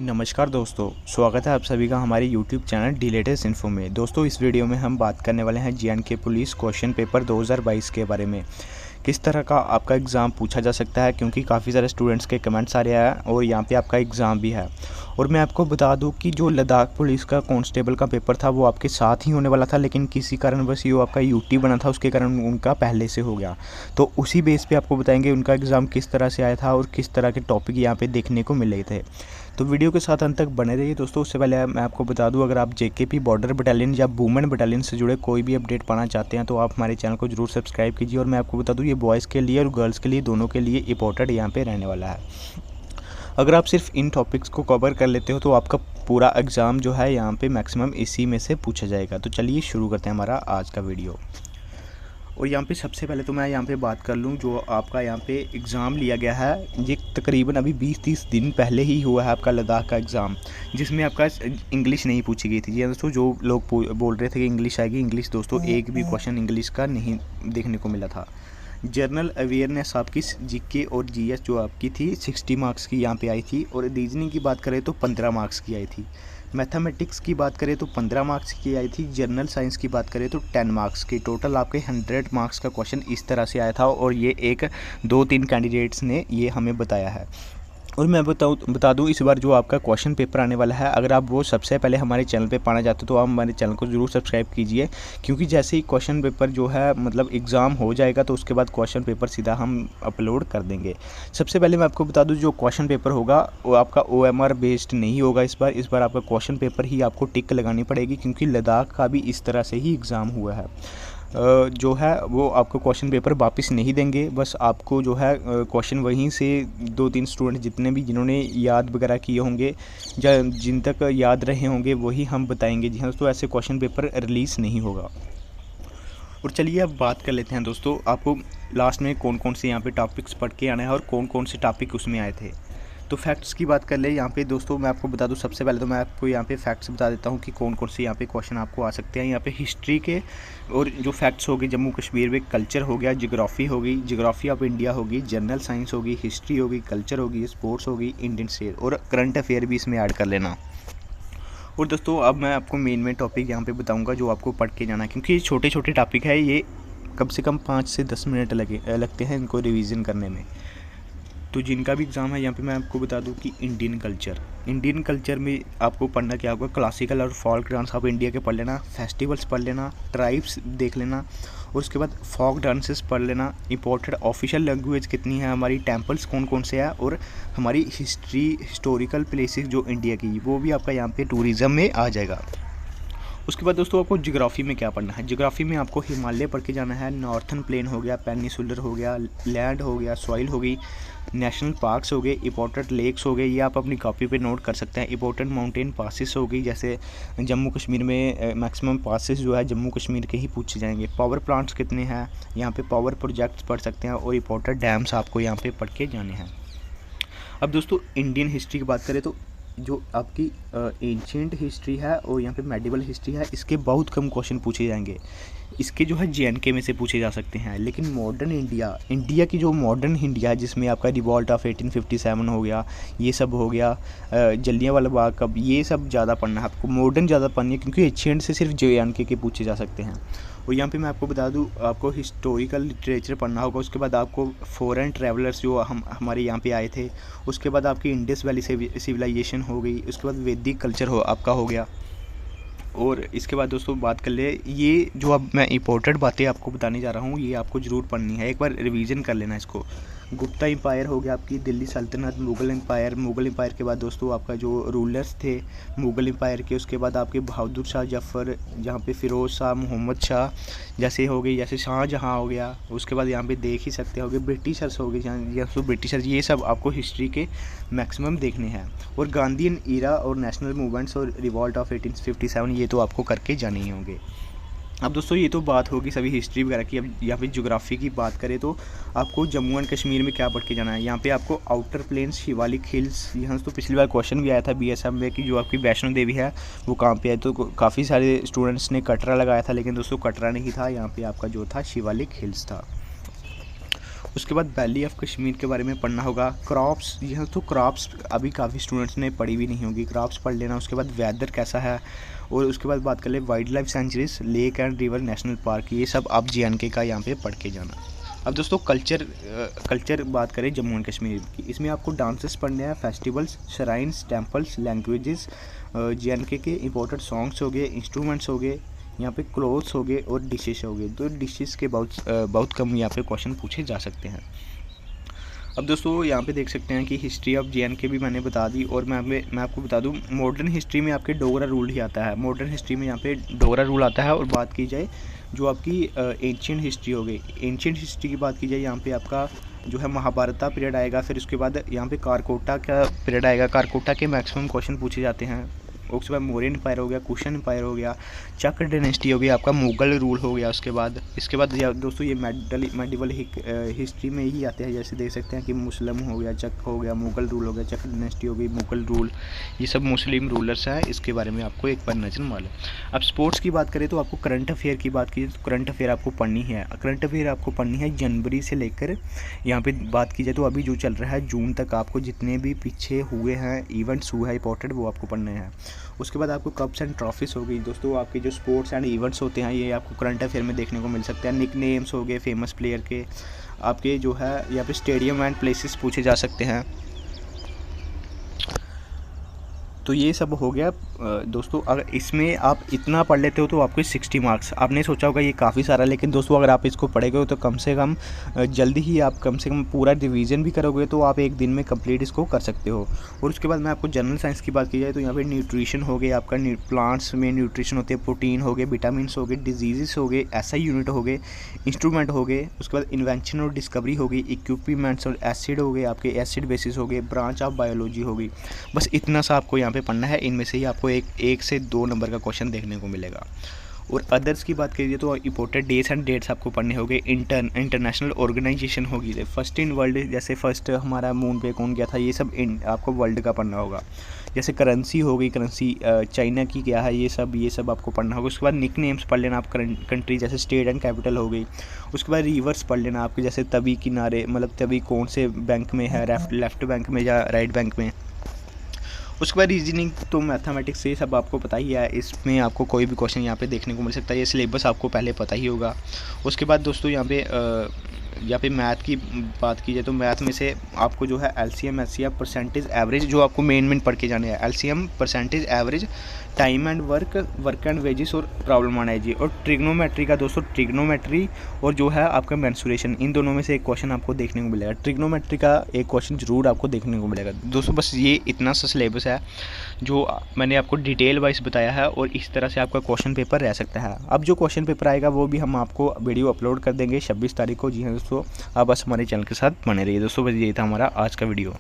नमस्कार दोस्तों, स्वागत है आप सभी का हमारे YouTube channel D latest info में। दोस्तों इस वीडियो में हम बात करने वाले हैं जे&के पुलिस क्वेश्चन पेपर 2022 के बारे में। किस तरह का आपका एग्ज़ाम पूछा जा सकता है, क्योंकि काफ़ी सारे स्टूडेंट्स के कमेंट्स आ रहे हैं और यहाँ पे आपका एग्ज़ाम भी है। और मैं आपको बता दूं कि जो लद्दाख पुलिस का कांस्टेबल का पेपर था वो आपके साथ ही होने वाला था, लेकिन किसी कारणवश ये आपका यूटी बना था, उसके कारण उनका पहले से हो गया। तो उसी बेस पे आपको बताएंगे उनका एग्ज़ाम किस तरह से आया था और किस तरह के टॉपिक यहाँ पे देखने को मिले थे। तो वीडियो के साथ अंत तक बने रहिए दोस्तों। उससे पहले मैं आपको बता दूं, अगर आप जेकेपी बॉर्डर बटालियन या वुमेन बटालियन से जुड़े कोई भी अपडेट पाना चाहते हैं तो आप हमारे चैनल को जरूर सब्सक्राइब कीजिए। और मैं आपको बता दूं, ये बॉयज़ के लिए और गर्ल्स के लिए दोनों के लिए इंपॉर्टेंट यहाँ पे रहने वाला है। अगर आप सिर्फ इन टॉपिक्स को कवर कर लेते हो तो आपका पूरा एग्ज़ाम जो है यहाँ पे मैक्सिमम इसी में से पूछा जाएगा। तो चलिए शुरू करते हैं हमारा आज का वीडियो। और यहाँ पे सबसे पहले तो मैं यहाँ पे बात कर लूँ, जो आपका यहाँ पे एग्ज़ाम लिया गया है ये तकरीबन अभी 20-30 दिन पहले ही हुआ है आपका लद्दाख का एग्ज़ाम, जिसमें आपका इंग्लिश नहीं पूछी गई थी। जी दोस्तों, जो लोग बोल रहे थे कि इंग्लिश आएगी, इंग्लिश दोस्तों एक भी क्वेश्चन इंग्लिश का नहीं देखने को मिला था। जनरल अवेयरनेस आपकी जीके और जीएस जो आपकी थी 60 मार्क्स की यहाँ पे आई थी। और रीजनिंग की बात करें तो 15 मार्क्स की आई थी। मैथमेटिक्स की बात करें तो 15 मार्क्स की आई थी। जनरल साइंस की बात करें तो 10 मार्क्स की। टोटल आपके 100 मार्क्स का क्वेश्चन इस तरह से आया था और ये 1-2-3 कैंडिडेट्स ने ये हमें बताया है। और मैं बता दूं, इस बार जो आपका क्वेश्चन पेपर आने वाला है, अगर आप वो सबसे पहले हमारे चैनल पे पाना चाहते हो तो आप हमारे चैनल को ज़रूर सब्सक्राइब कीजिए, क्योंकि जैसे ही क्वेश्चन पेपर जो है मतलब एग्ज़ाम हो जाएगा तो उसके बाद क्वेश्चन पेपर सीधा हम अपलोड कर देंगे। सबसे पहले मैं आपको बता दूं, जो क्वेश्चन पेपर होगा वो आपका OMR बेस्ड नहीं होगा। इस बार आपका क्वेश्चन पेपर ही आपको टिक लगानी पड़ेगी, क्योंकि लद्दाख का भी इस तरह से ही एग्ज़ाम हुआ है। जो है वो आपको क्वेश्चन पेपर वापस नहीं देंगे, बस आपको जो है क्वेश्चन वहीं से 2-3 स्टूडेंट जितने भी जिन्होंने याद वगैरह किए होंगे या जिन तक याद रहे होंगे वही हम बताएंगे। जी हाँ, तो ऐसे क्वेश्चन पेपर रिलीज़ नहीं होगा। और चलिए अब बात कर लेते हैं दोस्तों, आपको लास्ट में कौन कौन से यहाँ पे टॉपिक्स पढ़ के आना है और कौन कौन से टॉपिक उसमें आए थे। तो फैक्ट्स की बात कर ले यहाँ पे दोस्तों, मैं आपको बता दूँ, सबसे पहले तो मैं आपको यहाँ पे फैक्ट्स बता देता हूँ कि कौन कौन से यहाँ पे क्वेश्चन आपको आ सकते हैं। यहाँ पे हिस्ट्री के और जो फैक्ट्स होगी जम्मू कश्मीर में, कल्चर हो गया, जियोग्राफी होगी, जियोग्राफी ऑफ इंडिया होगी, जनरल साइंस होगी, हिस्ट्री होगी, कल्चर होगी, स्पोर्ट्स होगी, इंडियन स्टेट और करंट अफेयर भी इसमें ऐड कर लेना। और दोस्तों अब मैं आपको मेन टॉपिक यहाँ पे बताऊँगा जो आपको पढ़ के जाना है, क्योंकि ये छोटे छोटे टॉपिक है, ये कम से कम 5 से 10 मिनट लगते हैं इनको रिवीजन करने में। तो जिनका भी एग्ज़ाम है यहाँ पे मैं आपको बता दूं कि इंडियन कल्चर में आपको पढ़ना क्या होगा, क्लासिकल और फोल्क डांस ऑफ इंडिया के पढ़ लेना, फेस्टिवल्स पढ़ लेना, ट्राइब्स देख लेना और उसके बाद फोक डांसेस पढ़ लेना, इंपॉर्टेंट ऑफिशियल लैंग्वेज कितनी है हमारी, टेम्पल्स कौन कौन से हैं और हमारी हिस्टोरिकल प्लेसेस जो इंडिया की वो भी आपका यहाँ पे टूरिज़्म में आ जाएगा। उसके बाद दोस्तों आपको ज्योग्राफी में क्या पढ़ना है। ज्योग्राफी में आपको हिमालय पढ़ के जाना है, नॉर्थन प्लेन हो गया, पेनिसुलर हो गया, लैंड हो गया, सॉइल हो गई, नेशनल पार्क्स हो गए, इंपॉर्टेंट लेक्स हो गए, ये आप अपनी कॉपी पे नोट कर सकते हैं। इंपॉर्टेंट माउंटेन पासिस हो गई, जैसे जम्मू कश्मीर में मैक्सिमम पासिस जो है जम्मू कश्मीर के ही पूछे जाएंगे। पावर प्लांट्स कितने हैं, यहाँ पे पावर प्रोजेक्ट्स पढ़ सकते हैं और इंपॉर्टेंट डैम्स आपको यहाँ पे पढ़ के जाने हैं। अब दोस्तों इंडियन हिस्ट्री की बात करें तो जो आपकी एंशिएंट हिस्ट्री है और यहाँ पे मेडिवल हिस्ट्री है, इसके बहुत कम क्वेश्चन पूछे जाएंगे। इसके जो है जे&के में से पूछे जा सकते हैं, लेकिन मॉडर्न इंडिया की जो मॉडर्न इंडिया है, जिसमें आपका रिवॉल्ट ऑफ 1857 हो गया, ये सब हो गया, जलियांवाला बाग का, ये सब ज़्यादा पढ़ना है आपको, मॉडर्न ज़्यादा पढ़नी है, क्योंकि एंशिएंट से सिर्फ जे&के के पूछे जा सकते हैं। और यहाँ पे मैं आपको बता दूँ, आपको हिस्टोरिकल लिटरेचर पढ़ना होगा। उसके बाद आपको फॉरेन ट्रैवलर्स जो हमारे यहाँ पे आए थे, उसके बाद आपकी इंडस वैली सिविलाइजेशन हो गई, उसके बाद वैदिक कल्चर आपका हो गया। और इसके बाद दोस्तों बात कर ले, ये जो अब मैं इंपॉर्टेंट बातें आपको बताने जा रहा हूँ ये आपको ज़रूर पढ़नी है, एक बार रिवीजन कर लेना इसको। गुप्ता एम्पायर हो गया, आपकी दिल्ली सल्तनत, मुग़ल एम्पायर के बाद दोस्तों आपका जो रूलर्स थे मुग़ल एम्पायर के, उसके बाद आपके बहादुर शाह जफ़र, जहाँ पे फ़िरोज़ शाह, मोहम्मद शाह जैसे हो गई, जैसे शाहजहाँ हो गया। उसके बाद यहाँ पे देख ही सकते होगे ब्रिटिशर्स हो गए, जहाँ ब्रिटिशर्स, ये सब आपको हिस्ट्री के मैक्सिमम देखने हैं। और गांधीयन ईरा और नेशनल मूवमेंट्स और रिवॉल्ट ऑफ 1857 ये तो आपको करके जाने ही होंगे। अब दोस्तों ये तो बात होगी सभी हिस्ट्री वगैरह की। अब यहाँ पे ज्योग्राफी की बात करें तो आपको जम्मू एंड कश्मीर में क्या पढ़ के जाना है। यहाँ पे आपको आउटर प्लेन्स, शिवालिक हिल्स, यहाँ तो पिछली बार क्वेश्चन भी आया था BSF में कि जो आपकी वैष्णो देवी है वो कहाँ पे है, तो काफ़ी सारे स्टूडेंट्स ने कटरा लगाया था, लेकिन दोस्तों कटरा नहीं था, यहाँ पे आपका जो था शिवालिक हिल्स था। उसके बाद वैली ऑफ कश्मीर के बारे में पढ़ना होगा। क्रॉप्स, यह तो क्रॉप्स अभी काफ़ी स्टूडेंट्स ने पढ़ी भी नहीं होगी, क्रॉप्स पढ़ लेना। उसके बाद वेदर कैसा है, और उसके बाद बात कर ले wild life sanctuaries, lake and river national park, ये सब आप JNK का यहाँ पे पढ़ के जाना। अब दोस्तों कल्चर बात करें जम्मू एंड कश्मीर की, इसमें आपको डांसेस पढ़ने हैं, festivals, shrines, temples, languages, JNK के इंपॉर्टेंट सॉन्ग्स हो गए, इंस्ट्रूमेंट्स हो गए, यहाँ पे क्लोथ्स हो गए और डिशेस हो गए। तो डिशेस के बहुत कम यहाँ पे क्वेश्चन पूछे जा सकते हैं। अब दोस्तों यहाँ पे देख सकते हैं कि हिस्ट्री ऑफ JNK भी मैंने बता दी, और मैं आपको बता दूँ मॉडर्न हिस्ट्री में आपके डोगरा रूल ही आता है। मॉडर्न हिस्ट्री में यहाँ पे डोगरा रूल आता है। और बात की जाए जो आपकी एंशिएंट हिस्ट्री हो गई, एंशिएंट हिस्ट्री की बात की जाए, यहाँ पे आपका जो है महाभारत पीरियड आएगा। फिर उसके बाद यहाँ पे कारकोटा का पीरियड आएगा। कारकोटा के मैक्सिमम क्वेश्चन पूछे जाते हैं। उसके बाद मौर्य एम्पायर हो गया, कुशन एम्पायर हो गया, चक्र डायनेस्टी हो गया, आपका मुगल रूल हो गया। इसके बाद दोस्तों ये मेडिवल हिस्ट्री में ही आते हैं। जैसे देख सकते हैं कि मुस्लिम हो गया, चक्र हो गया, मुगल रूल हो गया, चक्र डायनेस्टी हो गई, मुगल रूल, ये सब मुस्लिम रूलर्स हैं। इसके बारे में आपको एक बार नजर मार लें। अब स्पोर्ट्स की बात करें तो आपको करंट अफेयर की बात की तो करंट अफेयर आपको पढ़नी है। करंट अफेयर आपको पढ़नी है जनवरी से लेकर, यहाँ पे बात की जाए तो अभी जो चल रहा है जून तक, आपको जितने भी पीछे हुए हैं इवेंट्स हुए हैं इंपॉर्टेंट, वो आपको पढ़ने हैं। उसके बाद आपको कप्स एंड ट्रॉफीज़ हो गई। दोस्तों आपके जो स्पोर्ट्स एंड इवेंट्स होते हैं ये आपको करंट अफेयर में देखने को मिल सकते हैं। निक नेम्स हो गए फेमस प्लेयर के, आपके जो है यहाँ पे स्टेडियम एंड प्लेसेस पूछे जा सकते हैं। तो ये सब हो गया दोस्तों। अगर इसमें आप इतना पढ़ लेते हो तो आपको 60 मार्क्स, आपने सोचा होगा ये काफ़ी सारा, लेकिन दोस्तों अगर आप इसको पढ़ेगे तो कम से कम जल्दी ही आप कम से कम पूरा रिवीजन भी करोगे तो आप एक दिन में कंप्लीट इसको कर सकते हो। और उसके बाद मैं आपको जनरल साइंस की बात की जाए तो यहाँ पे न्यूट्रिशन हो गए, आपका प्लांट्स में न्यूट्रिशन होते हैं, प्रोटीन हो गए, विटामिन्स हो गए, डिजीज़ हो गए, SI यूनिट हो गए, इंस्ट्रूमेंट हो गए। उसके बाद इन्वेंशन और डिस्कवरी हो गई, इक्विपमेंट्स और एसिड हो गए, आपके एसिड बेसिस हो गए, ब्रांच ऑफ बायोलॉजी हो गई। बस इतना सा आपको यहाँ पे पढ़ना है। इनमें से ही आपको एक से 2 नंबर का क्वेश्चन देखने को मिलेगा। और अदर्स की बात करिए तो इंपॉर्टेंट डेट्स एंड डेट्स आपको पढ़ने होंगे। इंटरनेशनल ऑर्गेनाइजेशन होगी, फर्स्ट इन वर्ल्ड, जैसे फर्स्ट हमारा मून पे कौन गया था, ये सब आपको वर्ल्ड का पढ़ना होगा। जैसे करेंसी हो गई, करेंसी चाइना की क्या है, ये सब आपको पढ़ना होगा। उसके बाद निक नेम्स पढ़ लेना आप कंट्री, जैसे स्टेट एंड कैपिटल हो गई। उसके बाद रिवर्स पढ़ लेना आपके, जैसे तवी किनारे, मतलब तवी कौन से बैंक में है, लेफ्ट बैंक में या राइट बैंक में। उसके बाद रीजनिंग तो मैथमेटिक्स से सब आपको पता ही है, इसमें आपको कोई भी क्वेश्चन यहाँ पे देखने को मिल सकता है। ये सिलेबस आपको पहले पता ही होगा। उसके बाद दोस्तों यहाँ पे मैथ की बात की जाए तो मैथ में से आपको जो है LCM HCF परसेंटेज एवरेज, जो आपको मेन पढ़ के जाने हैं। LCM percentage average, time and work and wages और प्रॉब्लम एनालिसिस। और ट्रिग्नोमेट्री का दोस्तों, ट्रिग्नोमेट्री और जो है आपका मेंसुरेशन, इन दोनों में से एक क्वेश्चन आपको देखने को मिलेगा। ट्रिग्नोमेट्री का एक क्वेश्चन जरूर आपको देखने को मिलेगा दोस्तों। बस ये इतना सा सिलेबस है जो मैंने आपको डिटेल वाइज बताया है, और इस तरह से आपका क्वेश्चन पेपर रह सकता है। अब जो क्वेश्चन पेपर आएगा वो भी हम आपको वीडियो अपलोड कर देंगे 26 तारीख को। जी हाँ दोस्तों, आप बस हमारे चैनल के साथ बने रहिए दोस्तों। बस ये था हमारा आज का वीडियो।